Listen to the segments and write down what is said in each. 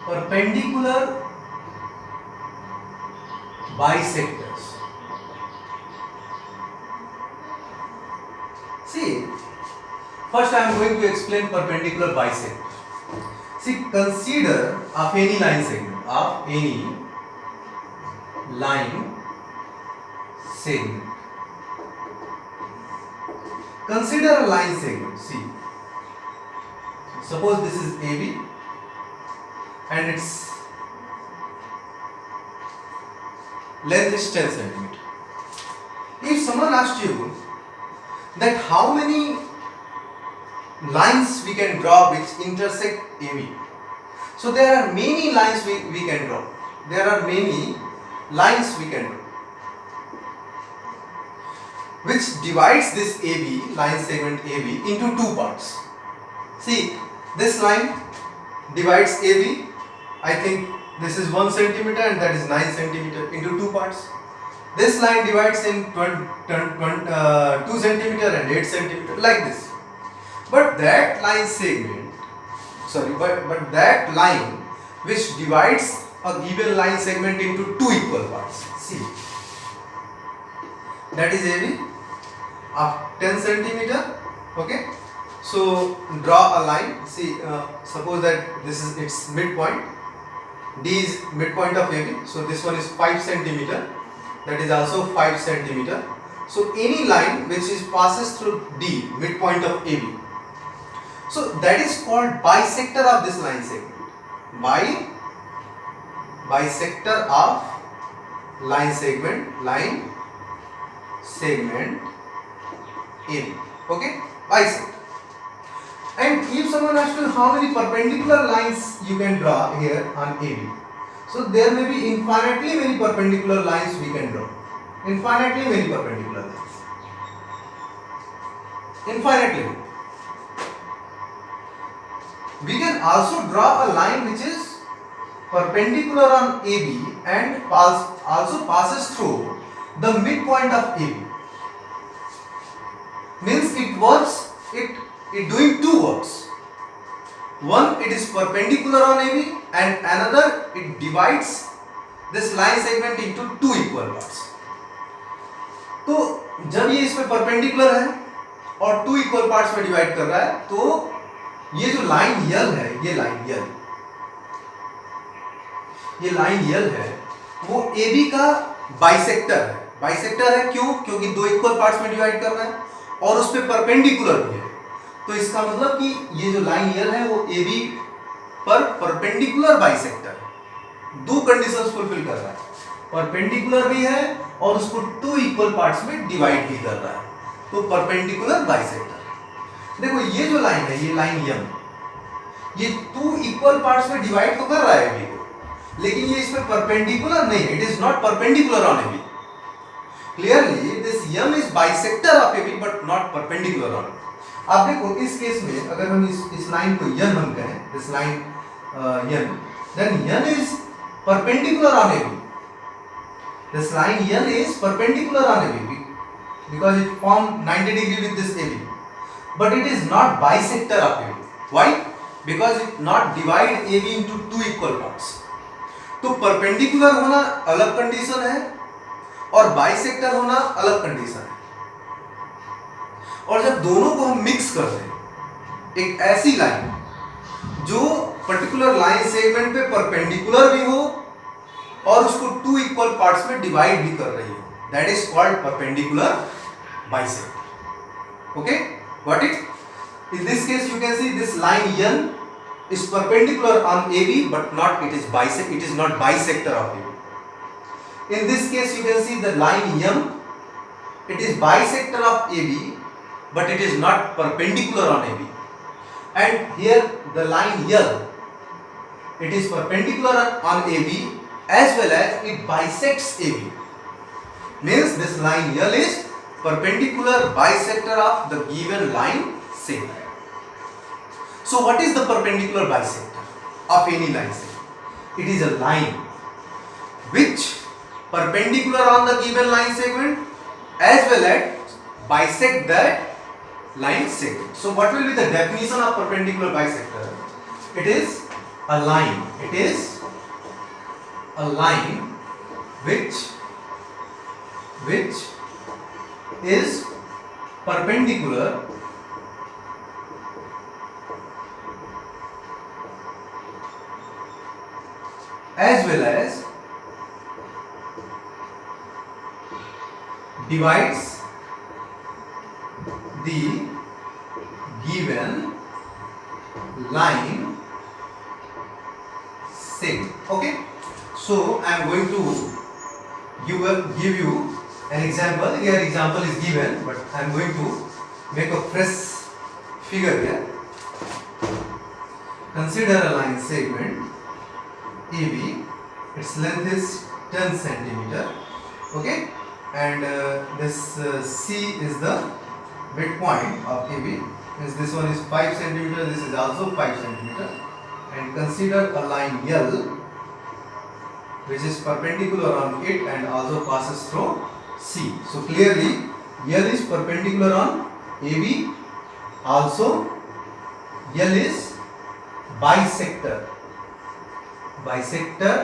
perpendicular bisectors. See, first I am going to explain perpendicular bisector. See, consider of any line segment, Consider a line segment. See, suppose this is AB and its length is 10 centimeter. If someone asked you that how many lines we can draw which intersect AB, so there are many lines we can draw. There are many lines we can draw which divides this AB, line segment AB, into two parts. See, this line divides AB, I think this is 1 centimeter and that is 9 centimeter, into two parts. This line divides in 2 centimeter and 8 centimeter, like this. But that line segment, but that line which divides a given line segment into two equal parts. See, that is AB of 10 centimeter. Okay, so draw a line. See, suppose that this is its midpoint. D is midpoint of AB. So this one is 5 centimeter. That is also 5 centimeter. So any line which passes through D, midpoint of AB. So that is called bisector of this line segment. Bisector of line segment AB. Okay, bisector. And if someone asks you how many perpendicular lines you can draw here on AB, so there may be infinitely many perpendicular lines we can draw. Infinitely many perpendicular lines. Infinitely many. We can also draw a line which is perpendicular on AB and also passes through the midpoint of AB. Means it works, it doing two works. One, it is perpendicular on AB and another, it divides this line segment into two equal parts. तो जब ये इसमें perpendicular है और two equal parts में divide कर रहा है, तो ये जो लाइन यल है, ये लाइन यल है, वो AB का बाइसेक्टर है. बाइसेक्टर है क्यों? क्योंकि दो इक्वल पार्ट्स में डिवाइड कर रहा है और उस पे परपेंडिकुलर भी है. तो इसका मतलब कि ये जो लाइन यल है वो AB पर परपेंडिकुलर बाइसेक्टर है. दो कंडीशंस फुलफिल कर रहा है, परपेंडिकुलर भी है और उसको टू इक्वल पार्ट्स में डिवाइड भी कर रहा है. तो परपेंडिकुलर बाइसेक्टर. देखो ये जो लाइन है, ये लाइन यम, ये टू इक्वल पार्ट्स में डिवाइड तो कर रहा है AB को, लेकिन ये इसमें परपेंडिकुलर नहीं है. It is not perpendicular on AB. Clearly this M is bisector of AB but not perpendicular on. आप देखो इस केस में अगर हम इस लाइन को यन हम कहें, this line N, then N is perpendicular on AB. This line N is perpendicular on AB because it formed 90 degree with this AB. But it is not bisector of AB. Why? Because it not divide AB into two equal parts. तो perpendicular होना अलग condition है और bisector होना अलग condition है. और जब दोनों को हम मिक्स कर दें, एक ऐसी लाइन जो पर्टिकुलर लाइन सेगमेंट पे परपेंडिकुलर भी हो और उसको टू इक्वल पार्ट्स में डिवाइड भी कर रही हो, that is called perpendicular bisector. Okay, got it? In this case you can see this line N is perpendicular on AB but not it is not bisector of AB. In this case you can see the line M, it is bisector of AB but it is not perpendicular on AB. And here the line L, it is perpendicular on AB as well as it bisects AB. Means this line L is perpendicular bisector of the given line segment. So what is the perpendicular bisector of any line segment? It is a line which perpendicular on the given line segment as well as bisect that line segment. So what will be the definition of perpendicular bisector? It is a line. It is a line which is perpendicular as well as divides the given line segment. Okay, so I am going to give you an example. Here example is given, but I am going to make a fresh figure here. Consider a line segment AB. Its length is 10 centimeter. Okay, and this C is the midpoint of AB. As this one is 5 centimeter, this is also 5 centimeter. And consider a line L which is perpendicular on it and also passes through C. So clearly L is perpendicular on AB. Also L is bisector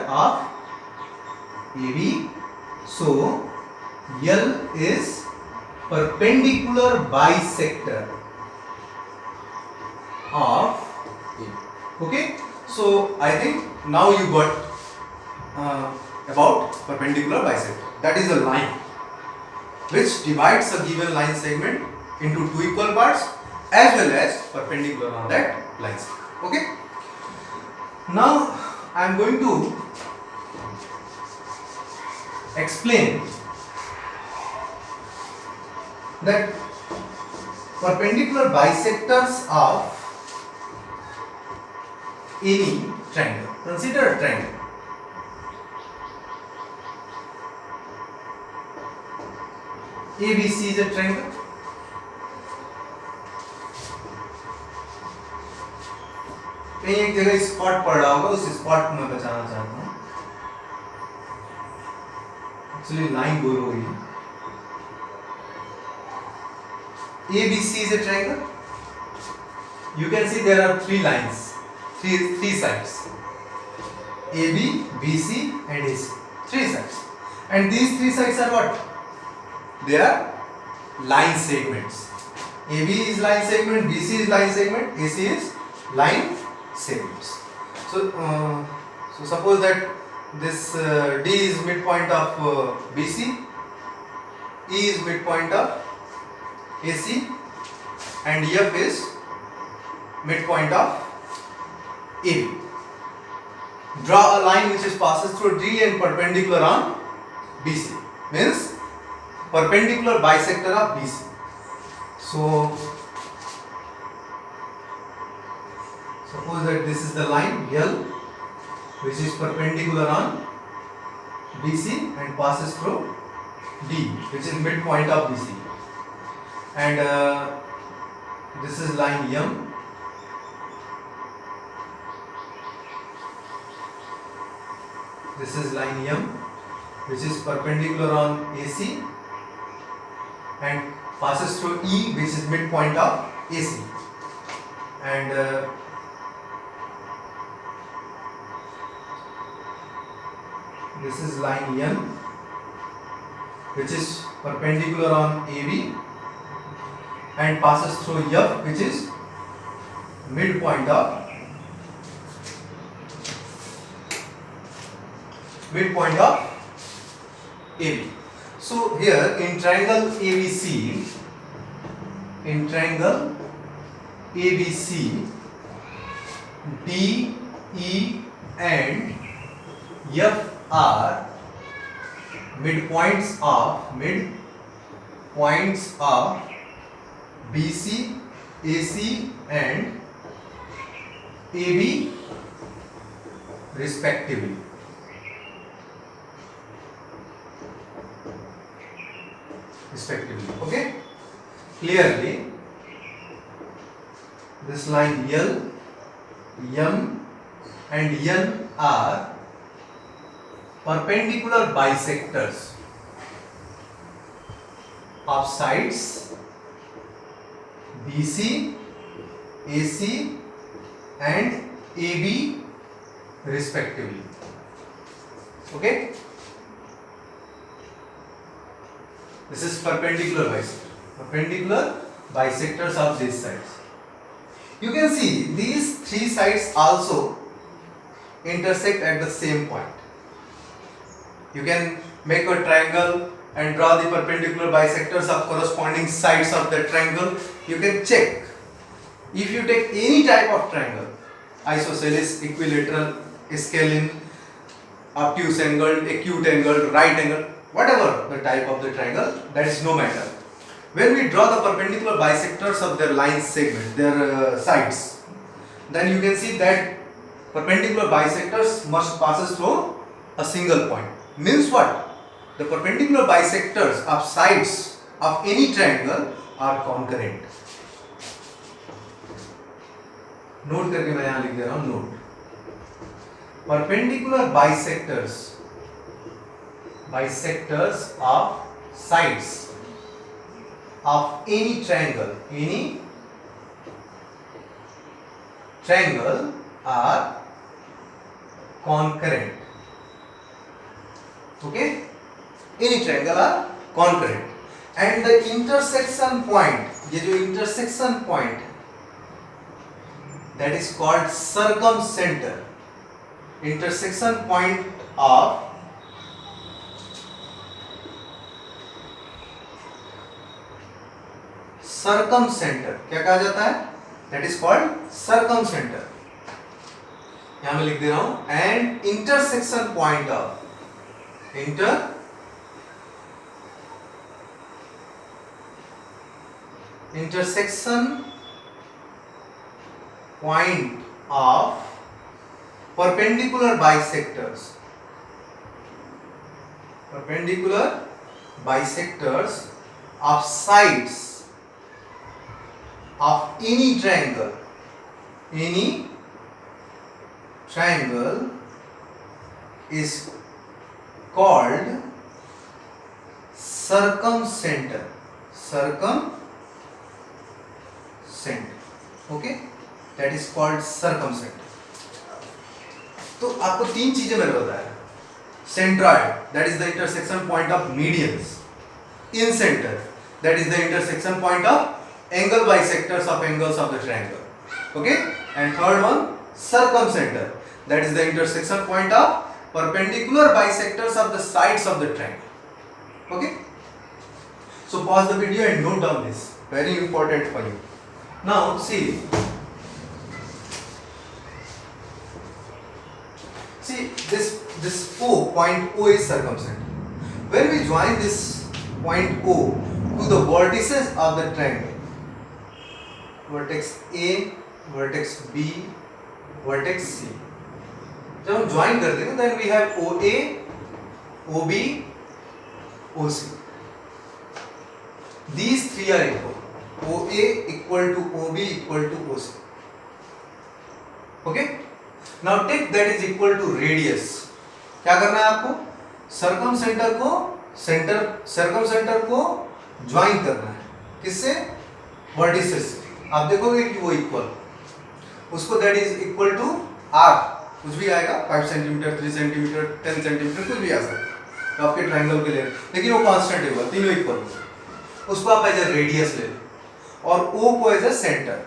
of AB. So L is perpendicular bisector of AB. Okay, so I think now you got about perpendicular bisector. That is a line which divides a given line segment into two equal parts as well as perpendicular on that line segment. Okay, now I am going to explain that perpendicular bisectors of any triangle. Consider a triangle. ABC is a triangle. कहीं एक जगह spot पड़ रहा होगा, उस spot को मैं बचाना चाहता हूँ. एक्चुअली लाइन गोल हो गई है. ABC is a triangle. You can see there are three lines, three sides. AB, BC, and AC. Three sides. And these three sides are what? They are line segments. AB is line segment, BC is line segment, AC is line segments. So suppose that this D is midpoint of BC, E is midpoint of AC, and F is midpoint of AB. Draw a line which is passes through D and perpendicular on BC. Means perpendicular bisector of BC. So suppose that this is the line L which is perpendicular on BC and passes through D, which is midpoint of BC. And this is line M. This is line M which is perpendicular on AC and passes through E, which is midpoint of AC. And this is line N which is perpendicular on AB and passes through F, which is midpoint of AB. So here in triangle ABC, D, E and F are midpoints of BC, AC and AB respectively. Okay, clearly this line L, M and N are perpendicular bisectors of sides BC, AC and AB respectively. Okay, this is perpendicular bisector. Perpendicular bisectors of these sides. You can see these three sides also intersect at the same point. You can make a triangle and draw the perpendicular bisectors of corresponding sides of the triangle. You can check. If you take any type of triangle, isosceles, equilateral, scalene, obtuse angle, acute angle, right angle, whatever the type of the triangle, that is no matter. When we draw the perpendicular bisectors of their line segment, their sides, then you can see that perpendicular bisectors must passes through a single point. Means what? The perpendicular bisectors of sides of any triangle are concurrent. Note करके मैं यहां लिख दे रहा हूं, note. Perpendicular bisectors of sides of any triangle are concurrent. Okay, any triangle are concurrent, and the intersection point, ये जो intersection point, that is called circumcenter. Intersection point of circumcenter क्या कहा जाता है? That is called circumcenter. यहां मैं लिख दे रहा हूं, and intersection point of intersection point of perpendicular bisectors of sides of any triangle is called circumcenter. Okay, that is called circumcenter. तो आपको तीन चीजें मैंने बताया. Centroid, that is the intersection point of medians. Incenter, that is the intersection point of angle bisectors of angles of the triangle. Okay, and third one, circumcenter, that is the intersection point of perpendicular bisectors of the sides of the triangle. Okay, so pause the video and note down this, very important for you. Now see this point O is circumcenter. When we join this point O to the vertices of the triangle, vertex A, vertex B, vertex C, जब हम join करते हैं then we have OA, OB, OC. These three are equal. OA equal to OB equal to OC. Okay? Now take that is equal to radius. क्या करना है आपको? सर्कमसेंटर को join करना है. किससे? वर्टिसेस से. आप देखोगे कि वो इक्वल, उसको that is equal to R, कुछ भी आएगा, 5 सेंटीमीटर, 3 सेंटीमीटर, 10 सेंटीमीटर, कुछ भी आ सकता है तो आपके ट्राइंगल के लिए, लेकिन वो कांस्टेंट है, तीनों इक्वल. उसको आप एज ए रेडियस ले लो और O को as a centre,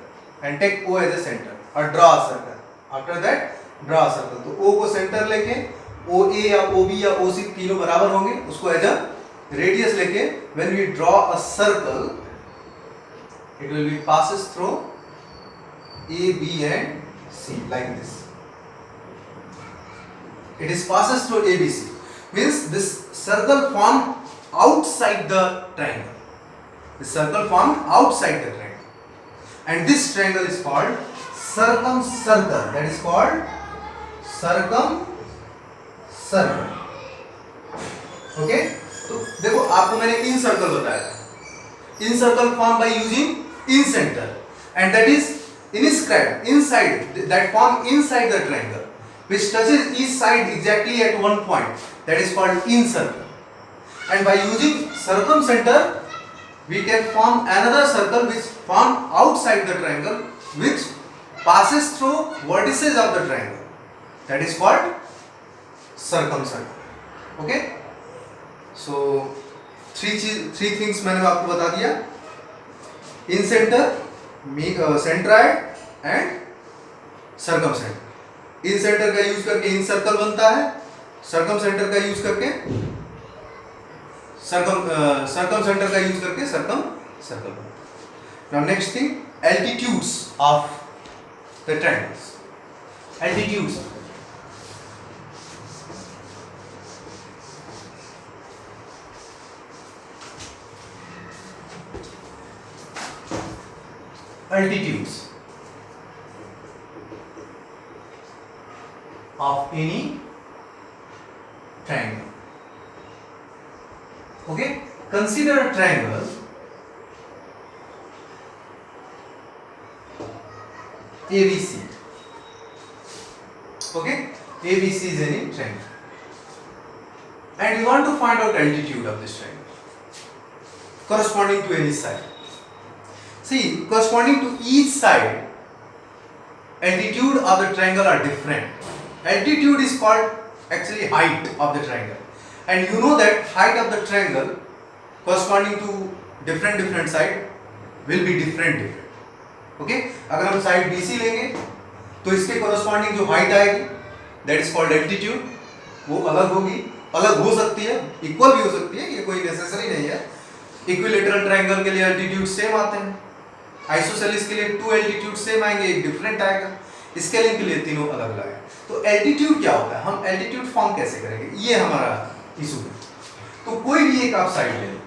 and take O as a centre और draw a circle. After that draw a circle. तो O को सेंटर लेके OA या OB या OC तीनों बराबर होंगे, उसको एज अ रेडियस लेके when we draw a circle it will be passes through A, B and C like this. It is passes through A, B, C. Means this circle formed outside the triangle. The circle formed outside the triangle. And this triangle is called circumcircle. That is called circumcircle. Okay? तो देखो आपको मैंने इन circle बताया. In circle formed by using incenter, and that is inscribed inside, that form inside the triangle, which touches each side exactly at one point, that is called incircle. And by using circumcenter we can form another circle which formed outside the triangle, which passes through vertices of the triangle. that is called circumcircle. Okay, so three things मैंने आपको बता दिया, incentre, centroid and circumcentre. Incentre का use करके incircle बनता है, circumcentre का use करके सर्कम सेंटर का यूज करके सर्कम सर्कल बनता है। Now next thing, altitudes of the triangles. Altitudes, altitudes of any triangle. Okay, consider a triangle ABC. Okay, ABC is any triangle, and you want to find out altitude of this triangle corresponding to any side. See, corresponding to each side, altitude of the triangle are different. Altitude is called actually height of the triangle, and you know that height of the triangle corresponding to different side will be different. Okay, अगर हम side BC लेंगे तो इसके corresponding जो height आएगी that is called altitude, वो अलग होगी, अलग हो सकती है, equal भी हो सकती है, ये कोई necessary नहीं है। इक्विलेटरल ट्रायंगल के लिए एल्टीट्यूड सेम आते हैं, आइसोसेलेस के लिए 2 एल्टीट्यूड सेम आएंगे, एक डिफरेंट आएगा, स्केलिंग के लिए तीनों अलग अलग है। तो एल्टीट्यूड क्या होता है, हम एल्टीट्यूड फॉर्म कैसे करेंगे, ये हमारा इशू है। तो कोई भी एक आप साइड ले लो,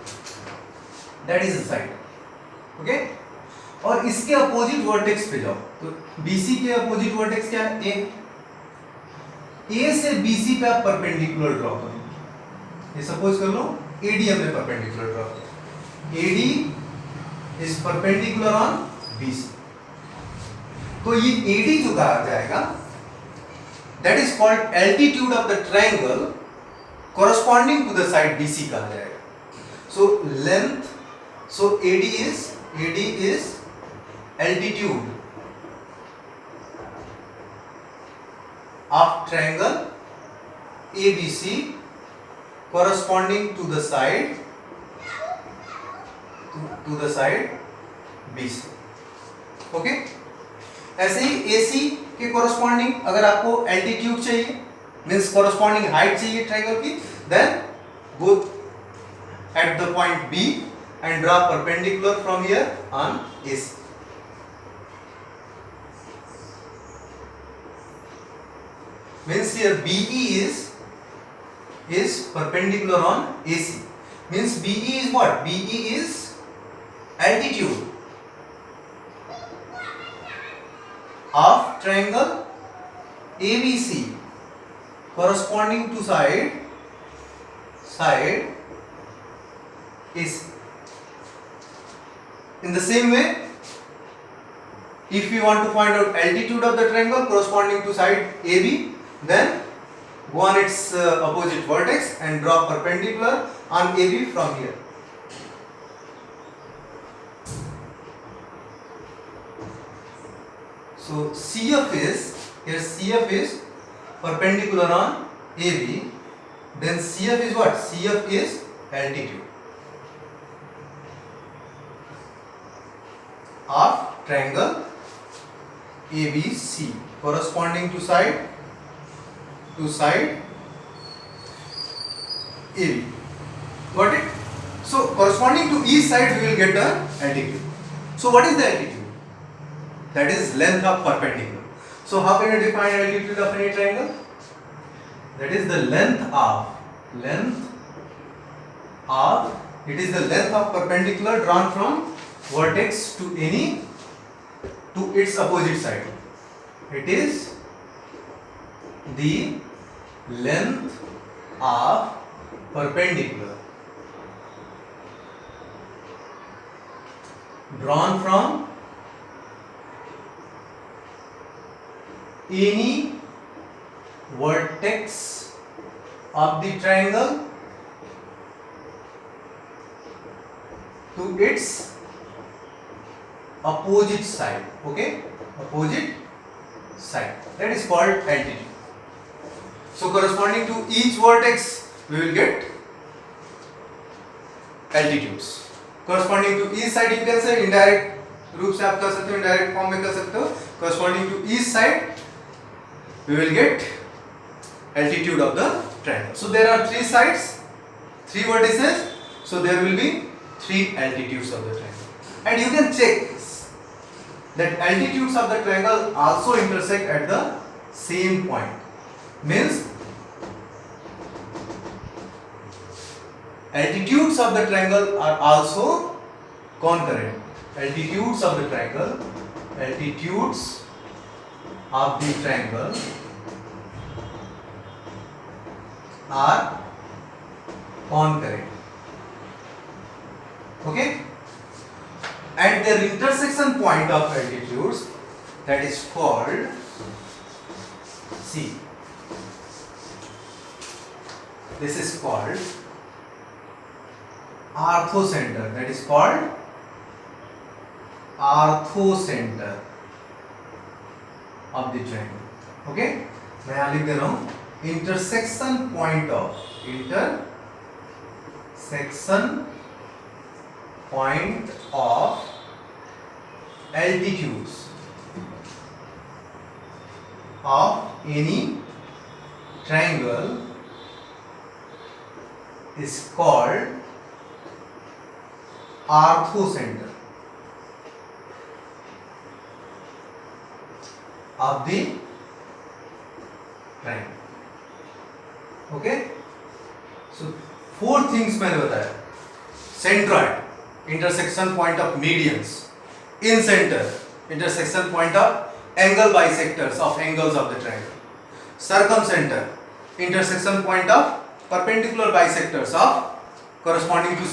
that is a side, okay, और इसके अपोजिट वर्टेक्स पे जाओ। तो BC के अपोजिट वर्टेक्स क्या है, A से BC पे आप परपेंडिकुलर ड्रॉ करो। ये सपोज कर लो AD हमने परपेंडिकुलर ड्रॉ किया, AD is perpendicular on BC। तो ये AD जो कहा जाएगा that is called altitude of the triangle corresponding to the side BC कहा जाएगा। So length, so AD is altitude of triangle ABC corresponding to the side BC। Okay, ऐसे ही AC के corresponding अगर आपको altitude चाहिए मीन्स corresponding height चाहिए triangle की, then go at the point B and draw perpendicular from here on AC। Means here BE is perpendicular on AC, means BE is what, BE is altitude of triangle ABC corresponding to side AC। In the same way, if you want to find out altitude of the triangle corresponding to side AB, then go on its opposite vertex and draw perpendicular on AB from here। So CF is perpendicular on AB, then CF is what? CF is altitude of triangle ABC corresponding to side AB। Got it? So corresponding to each side we will get the altitude. So what is the altitude? That is length of perpendicular. So how can you define altitude of any triangle? That is the length of it is the length of perpendicular drawn from vertex to its opposite side. It is the length of perpendicular drawn from any vertex of the triangle to its opposite side। Okay, opposite side, that is called altitude। So corresponding to each vertex we will get altitudes. Corresponding to each side you can say indirect रूप से आप कर सकते हो, indirect form में कर सकते हो. Corresponding to each side we will get altitude of the triangle. So there are 3 sides, 3 vertices, so there will be 3 altitudes of the triangle. And you can check that altitudes of the triangle also intersect at the same point. Means altitudes of the triangle are also concurrent. Altitudes of the triangle are concurrent. Okay? And their intersection point of altitudes, that is called, see, this is called orthocenter. That is called orthocenter of the triangle. Okay? मैं यहाँ लिख दे रहा हूँ intersection point of altitudes of any triangle is called orthocenter of the triangle. Okay? So 4 things मैंने बताया. Centroid, intersection point of medians. In center, intersection point of angle bisectors of angles of the triangle. Circumcenter, intersection point of perpendicular bisectors of corresponding to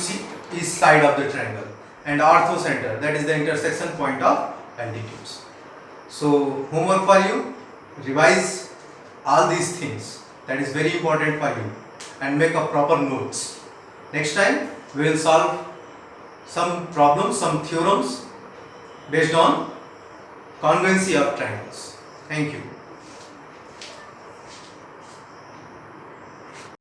each side of the triangle. And orthocenter, that is the intersection point of altitudes. So homework for you, revise all these things. That is very important for you, and make a proper notes. Next time we will solve some problems, some theorems based on congruency of triangles. Thank you.